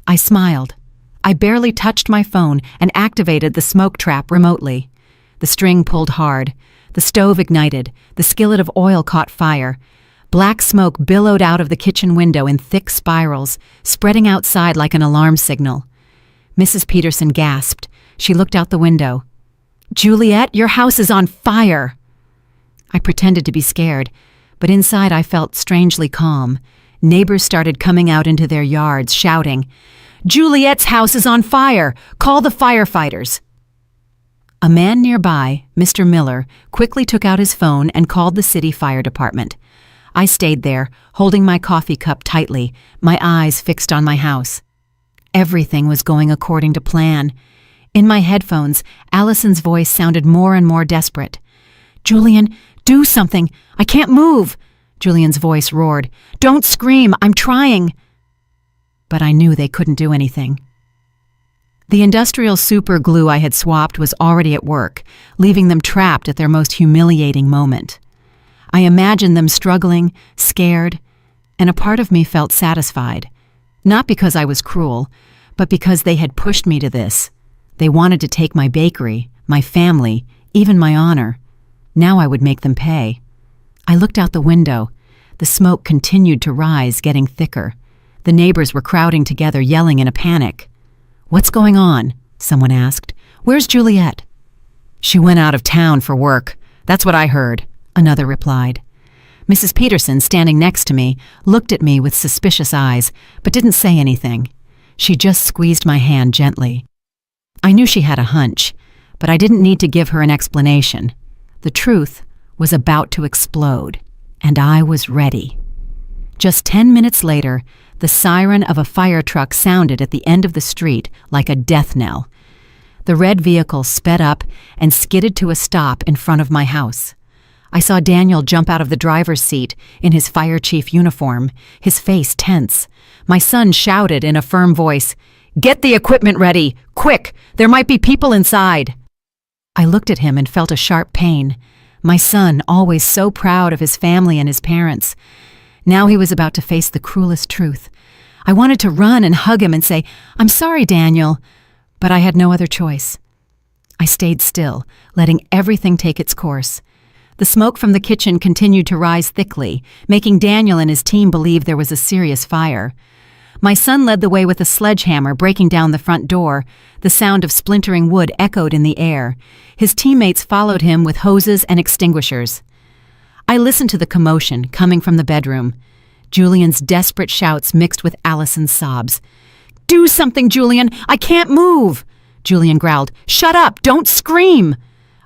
I smiled. I barely touched my phone and activated the smoke trap remotely. The string pulled hard. The stove ignited. The skillet of oil caught fire. Black smoke billowed out of the kitchen window in thick spirals, spreading outside like an alarm signal. Mrs. Peterson gasped. She looked out the window. "Juliet, your house is on fire!" I pretended to be scared, but inside I felt strangely calm. Neighbors started coming out into their yards, shouting, "Juliet's house is on fire! Call the firefighters!" A man nearby, Mr. Miller, quickly took out his phone and called the city fire department. I stayed there, holding my coffee cup tightly, my eyes fixed on my house. Everything was going according to plan. In my headphones, Allison's voice sounded more and more desperate. "Julian, do something! I can't move!" Julian's voice roared. "Don't scream! I'm trying!" But I knew they couldn't do anything. The industrial super glue I had swapped was already at work, leaving them trapped at their most humiliating moment. I imagined them struggling, scared, and a part of me felt satisfied. Not because I was cruel, but because they had pushed me to this. They wanted to take my bakery, my family, even my honor. Now I would make them pay. I looked out the window. The smoke continued to rise, getting thicker. The neighbors were crowding together, yelling in a panic. "What's going on?" someone asked. "Where's Juliet?" "She went out of town for work. That's what I heard," another replied. Mrs. Peterson, standing next to me, looked at me with suspicious eyes, but didn't say anything. She just squeezed my hand gently. I knew she had a hunch, but I didn't need to give her an explanation. The truth was about to explode, and I was ready. Just 10 minutes later, the siren of a fire truck sounded at the end of the street like a death knell. The red vehicle sped up and skidded to a stop in front of my house. I saw Daniel jump out of the driver's seat in his fire chief uniform, his face tense. My son shouted in a firm voice, "Get the equipment ready! Quick! There might be people inside!" I looked at him and felt a sharp pain. My son, always so proud of his family and his parents. Now he was about to face the cruelest truth. I wanted to run and hug him and say, "I'm sorry, Daniel," but I had no other choice. I stayed still, letting everything take its course. The smoke from the kitchen continued to rise thickly, making Daniel and his team believe there was a serious fire. My son led the way with a sledgehammer, breaking down the front door. The sound of splintering wood echoed in the air. His teammates followed him with hoses and extinguishers. I listened to the commotion coming from the bedroom. Julian's desperate shouts mixed with Allison's sobs. Do something, Julian! I can't move! Julian growled. Shut up! Don't scream!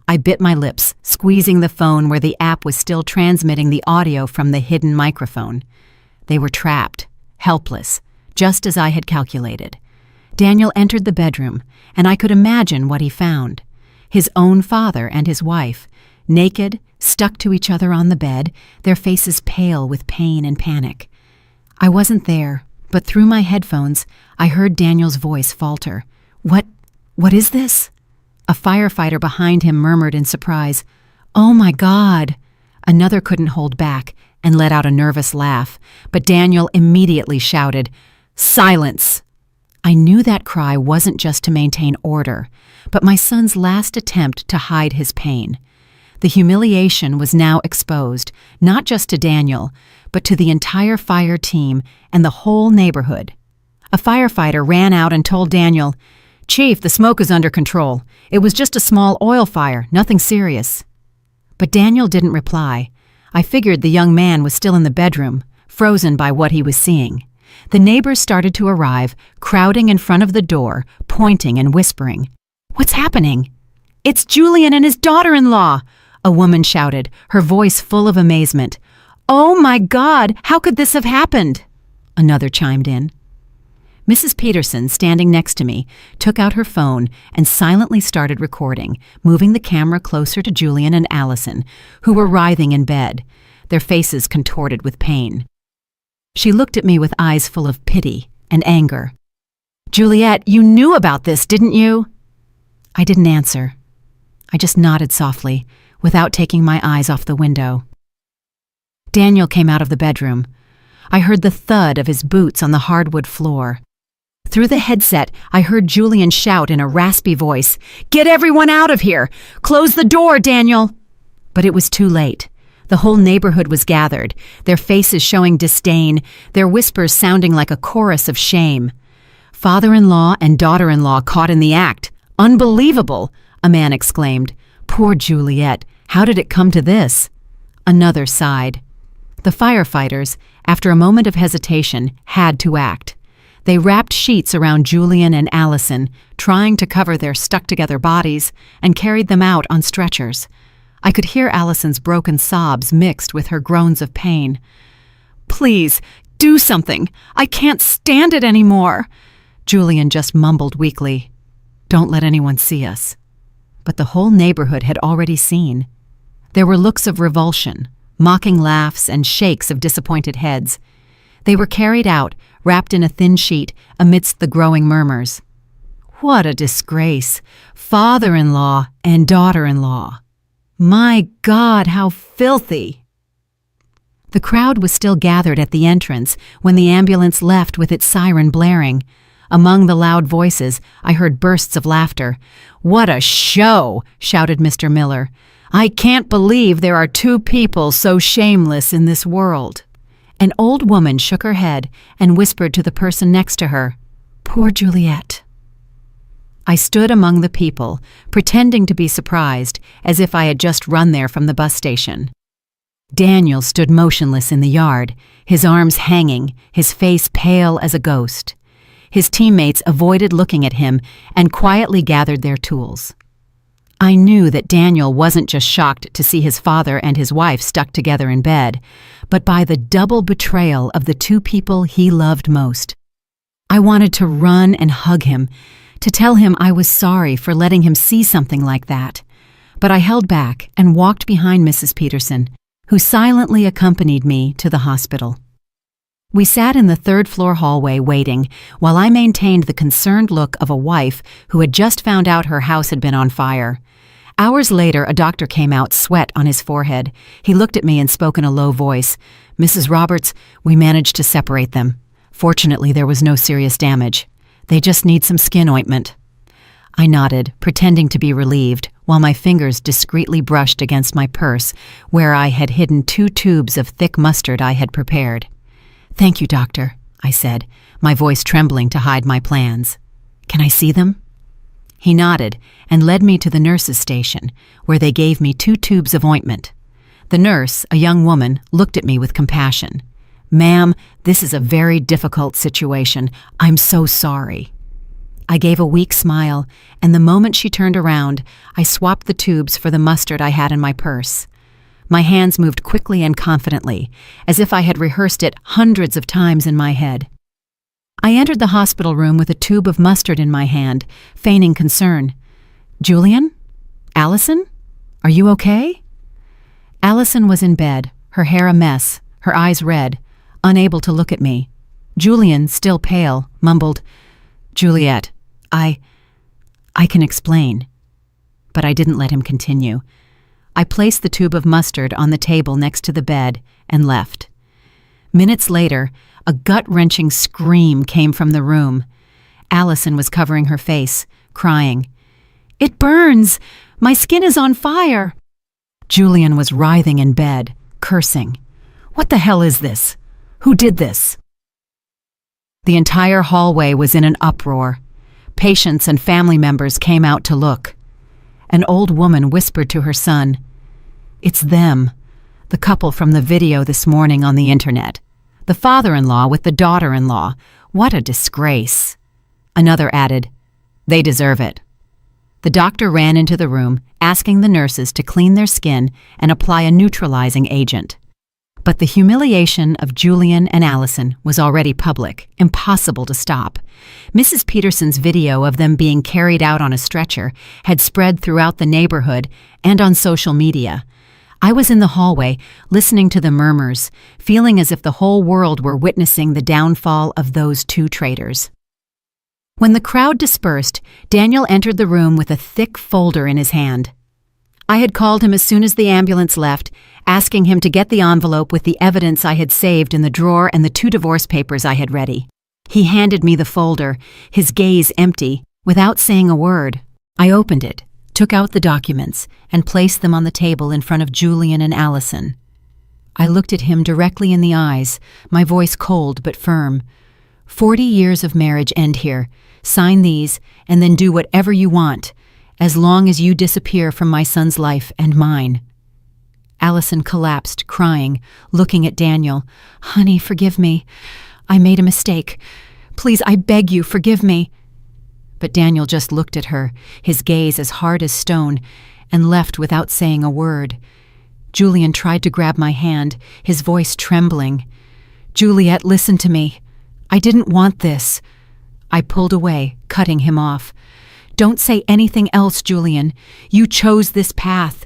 I bit my lips, squeezing the phone where the app was still transmitting the audio from the hidden microphone. They were trapped, helpless, just as I had calculated. Daniel entered the bedroom, and I could imagine what he found. His own father and his wife, naked, stuck to each other on the bed, their faces pale with pain and panic. I wasn't there, but through my headphones, I heard Daniel's voice falter. What is this? A firefighter behind him murmured in surprise, "Oh my God!" Another couldn't hold back and let out a nervous laugh, but Daniel immediately shouted, "Silence!" I knew that cry wasn't just to maintain order, but my son's last attempt to hide his pain. The humiliation was now exposed, not just to Daniel, but to the entire fire team and the whole neighborhood. A firefighter ran out and told Daniel, "Chief, the smoke is under control. It was just a small oil fire, nothing serious." But Daniel didn't reply. I figured the young man was still in the bedroom, frozen by what he was seeing. The neighbors started to arrive, crowding in front of the door, pointing and whispering. "What's happening?" "It's Julian and his daughter-in-law!" a woman shouted, her voice full of amazement. "Oh my God, how could this have happened?" Another chimed in. Mrs. Peterson, standing next to me, took out her phone and silently started recording, moving the camera closer to Julian and Allison, who were writhing in bed, their faces contorted with pain. She looked at me with eyes full of pity and anger. "Juliet, you knew about this, didn't you?" I didn't answer. I just nodded softly, without taking my eyes off the window. Daniel came out of the bedroom. I heard the thud of his boots on the hardwood floor. Through the headset, I heard Julian shout in a raspy voice, "Get everyone out of here! Close the door, Daniel!" But it was too late. The whole neighborhood was gathered, their faces showing disdain, their whispers sounding like a chorus of shame. "Father-in-law and daughter-in-law caught in the act. Unbelievable!" a man exclaimed. "Poor Juliet, how did it come to this?" Another sighed. The firefighters, after a moment of hesitation, had to act. They wrapped sheets around Julian and Allison, trying to cover their stuck-together bodies, and carried them out on stretchers. I could hear Allison's broken sobs mixed with her groans of pain. "Please, do something! I can't stand it anymore!" Julian just mumbled weakly. "Don't let anyone see us." But the whole neighborhood had already seen. There were looks of revulsion, mocking laughs, and shakes of disappointed heads. They were carried out, wrapped in a thin sheet, amidst the growing murmurs. What a disgrace! Father-in-law and daughter-in-law. My God, how filthy! The crowd was still gathered at the entrance when the ambulance left with its siren blaring. Among the loud voices, I heard bursts of laughter. "What a show!" shouted Mr. Miller. "I can't believe there are two people so shameless in this world." An old woman shook her head and whispered to the person next to her, "Poor Juliet." I stood among the people, pretending to be surprised, as if I had just run there from the bus station. Daniel stood motionless in the yard, his arms hanging, his face pale as a ghost. His teammates avoided looking at him and quietly gathered their tools. I knew that Daniel wasn't just shocked to see his father and his wife stuck together in bed, but by the double betrayal of the two people he loved most. I wanted to run and hug him, to tell him I was sorry for letting him see something like that. But I held back and walked behind Mrs. Peterson, who silently accompanied me to the hospital. We sat in the third-floor hallway waiting, while I maintained the concerned look of a wife who had just found out her house had been on fire. Hours later, a doctor came out, sweat on his forehead. He looked at me and spoke in a low voice. "Mrs. Roberts, we managed to separate them. Fortunately, there was no serious damage. They just need some skin ointment." I nodded, pretending to be relieved, while my fingers discreetly brushed against my purse, where I had hidden 2 tubes of thick mustard I had prepared. "Thank you, doctor," I said, my voice trembling to hide my plans. "Can I see them?" He nodded and led me to the nurse's station, where they gave me 2 tubes of ointment. The nurse, a young woman, looked at me with compassion. "Ma'am, this is a very difficult situation. I'm so sorry." I gave a weak smile, and the moment she turned around, I swapped the tubes for the mustard I had in my purse. My hands moved quickly and confidently, as if I had rehearsed it hundreds of times in my head. I entered the hospital room with a tube of mustard in my hand, feigning concern. "Julian? Allison? Are you okay?" Allison was in bed, her hair a mess, her eyes red, unable to look at me. Julian, still pale, mumbled, "Juliet, I can explain." But I didn't let him continue. I placed the tube of mustard on the table next to the bed and left. Minutes later, a gut-wrenching scream came from the room. Allison was covering her face, crying, "It burns! My skin is on fire!" Julian was writhing in bed, cursing. "What the hell is this? Who did this?" The entire hallway was in an uproar. Patients and family members came out to look. An old woman whispered to her son, "It's them, the couple from the video this morning on the internet. The father-in-law with the daughter-in-law. What a disgrace." Another added, "They deserve it." The doctor ran into the room, asking the nurses to clean their skin and apply a neutralizing agent. But the humiliation of Julian and Allison was already public, impossible to stop. Mrs. Peterson's video of them being carried out on a stretcher had spread throughout the neighborhood and on social media. I was in the hallway, listening to the murmurs, feeling as if the whole world were witnessing the downfall of those two traitors. When the crowd dispersed, Daniel entered the room with a thick folder in his hand. I had called him as soon as the ambulance left, asking him to get the envelope with the evidence I had saved in the drawer and the 2 divorce papers I had ready. He handed me the folder, his gaze empty, without saying a word. I opened it, took out the documents, and placed them on the table in front of Julian and Allison. I looked at him directly in the eyes, my voice cold but firm. 40 years of marriage end here. Sign these, and then do whatever you want, as long as you disappear from my son's life and mine. Allison collapsed, crying, looking at Daniel. "Honey, forgive me. I made a mistake. Please, I beg you, forgive me." But Daniel just looked at her, his gaze as hard as stone, and left without saying a word. Julian tried to grab my hand, his voice trembling. "Juliet, listen to me. I didn't want this." I pulled away, cutting him off. "Don't say anything else, Julian. You chose this path."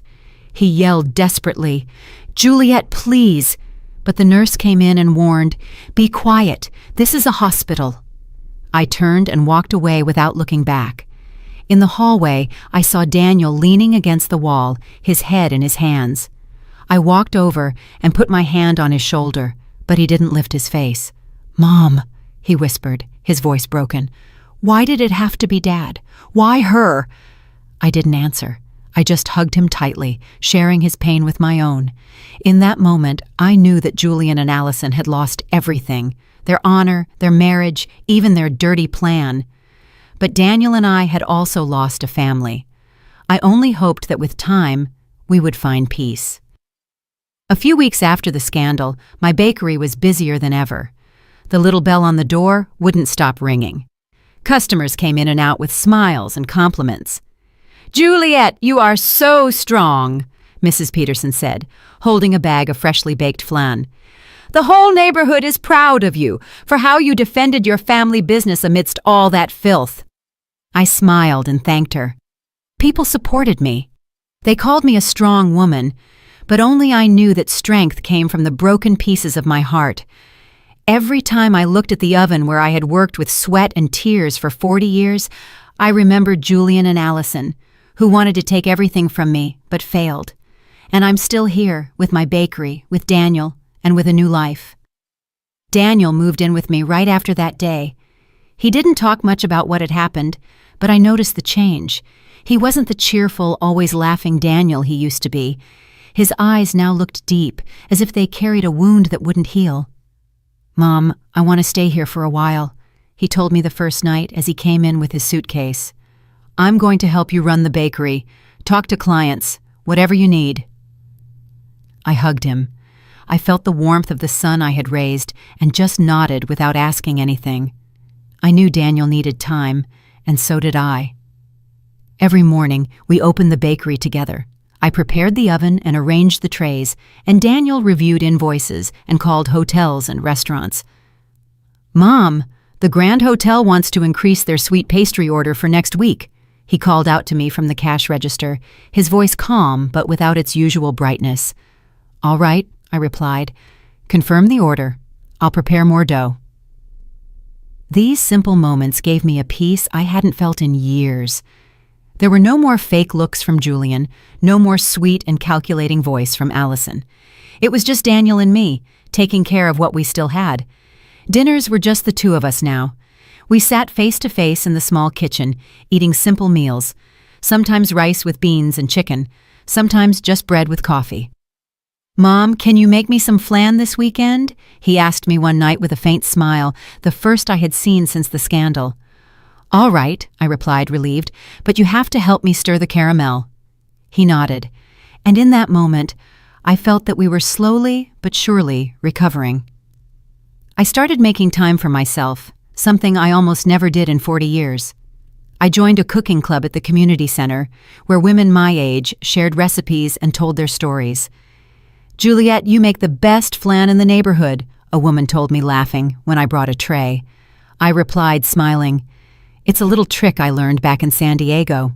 He yelled desperately, "Juliet, please." But the nurse came in and warned, "Be quiet. This is a hospital." I turned and walked away without looking back. In the hallway, I saw Daniel leaning against the wall, his head in his hands. I walked over and put my hand on his shoulder, but he didn't lift his face. "Mom," he whispered, his voice broken. "Why did it have to be Dad? Why her?" I didn't answer. I just hugged him tightly, sharing his pain with my own. In that moment, I knew that Julian and Allison had lost everything, their honor, their marriage, even their dirty plan. But Daniel and I had also lost a family. I only hoped that with time, we would find peace. A few weeks after the scandal, my bakery was busier than ever. The little bell on the door wouldn't stop ringing. Customers came in and out with smiles and compliments. "Juliet, you are so strong," Mrs. Peterson said, holding a bag of freshly baked flan. "The whole neighborhood is proud of you for how you defended your family business amidst all that filth." I smiled and thanked her. People supported me. They called me a strong woman, but only I knew that strength came from the broken pieces of my heart. Every time I looked at the oven where I had worked with sweat and tears for 40 years, I remembered Julian and Allison, who wanted to take everything from me, but failed. And I'm still here, with my bakery, with Daniel, and with a new life. Daniel moved in with me right after that day. He didn't talk much about what had happened, but I noticed the change. He wasn't the cheerful, always laughing Daniel he used to be. His eyes now looked deep, as if they carried a wound that wouldn't heal. "Mom, I want to stay here for a while," he told me the first night as he came in with his suitcase. "I'm going to help you run the bakery, talk to clients, whatever you need." I hugged him. I felt the warmth of the son I had raised and just nodded without asking anything. I knew Daniel needed time, and so did I. Every morning, we opened the bakery together. I prepared the oven and arranged the trays, and Daniel reviewed invoices and called hotels and restaurants. "Mom, the Grand Hotel wants to increase their sweet pastry order for next week," he called out to me from the cash register, his voice calm but without its usual brightness. "All right," I replied. "Confirm the order. I'll prepare more dough." These simple moments gave me a peace I hadn't felt in years. There were no more fake looks from Julian, no more sweet and calculating voice from Allison. It was just Daniel and me, taking care of what we still had. Dinners were just the two of us now. We sat face to face in the small kitchen, eating simple meals, sometimes rice with beans and chicken, sometimes just bread with coffee. "Mom, can you make me some flan this weekend?" he asked me one night with a faint smile, the first I had seen since the scandal. "All right," I replied, relieved, "but you have to help me stir the caramel." He nodded, and in that moment, I felt that we were slowly but surely recovering. I started making time for myself, something I almost never did in 40 years. I joined a cooking club at the community center, where women my age shared recipes and told their stories. "Juliet, you make the best flan in the neighborhood," a woman told me, laughing, when I brought a tray. I replied, smiling, "It's a little trick I learned back in San Diego."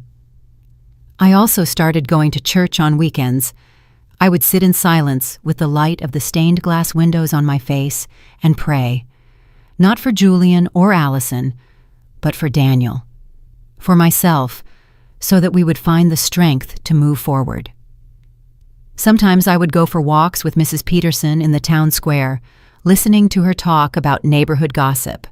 I also started going to church on weekends. I would sit in silence with the light of the stained glass windows on my face and pray, not for Julian or Allison, but for Daniel, for myself, so that we would find the strength to move forward. Sometimes I would go for walks with Mrs. Peterson in the town square, listening to her talk about neighborhood gossip.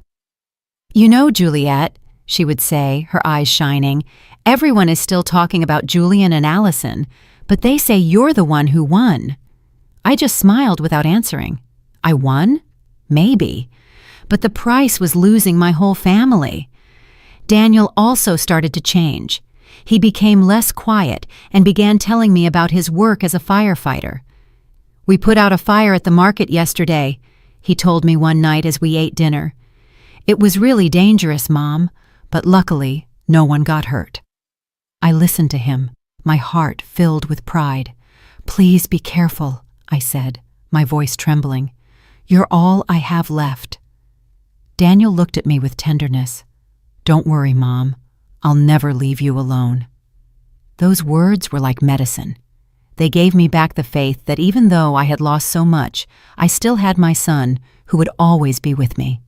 "You know, Juliet," she would say, her eyes shining, "everyone is still talking about Julian and Allison, but they say you're the one who won." I just smiled without answering. I won? Maybe. But the price was losing my whole family. Daniel also started to change. He became less quiet and began telling me about his work as a firefighter. "We put out a fire at the market yesterday," he told me one night as we ate dinner. "It was really dangerous, Mom, but luckily no one got hurt." I listened to him, my heart filled with pride. "Please be careful," I said, my voice trembling. "You're all I have left." Daniel looked at me with tenderness. "Don't worry, Mom. I'll never leave you alone." Those words were like medicine. They gave me back the faith that even though I had lost so much, I still had my son, who would always be with me.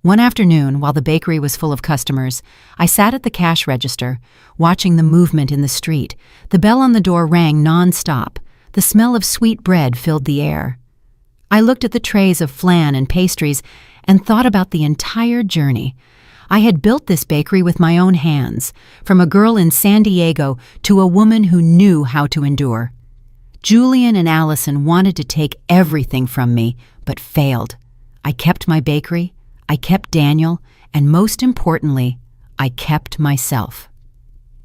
One afternoon, while the bakery was full of customers, I sat at the cash register, watching the movement in the street. The bell on the door rang non-stop. The smell of sweet bread filled the air. I looked at the trays of flan and pastries and thought about the entire journey. I had built this bakery with my own hands, from a girl in San Diego to a woman who knew how to endure. Julian and Allison wanted to take everything from me, but failed. I kept my bakery, I kept Daniel, and most importantly, I kept myself.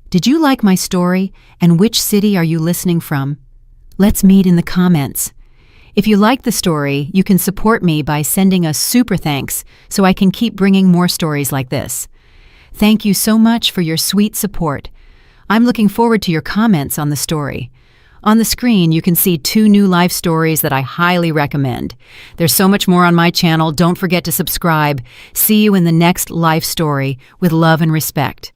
Did you like my story, and which city are you listening from? Let's meet in the comments. If you like the story, you can support me by sending a super thanks so I can keep bringing more stories like this. Thank you so much for your sweet support. I'm looking forward to your comments on the story. On the screen, you can see 2 new life stories that I highly recommend. There's so much more on my channel. Don't forget to subscribe. See you in the next life story with love and respect.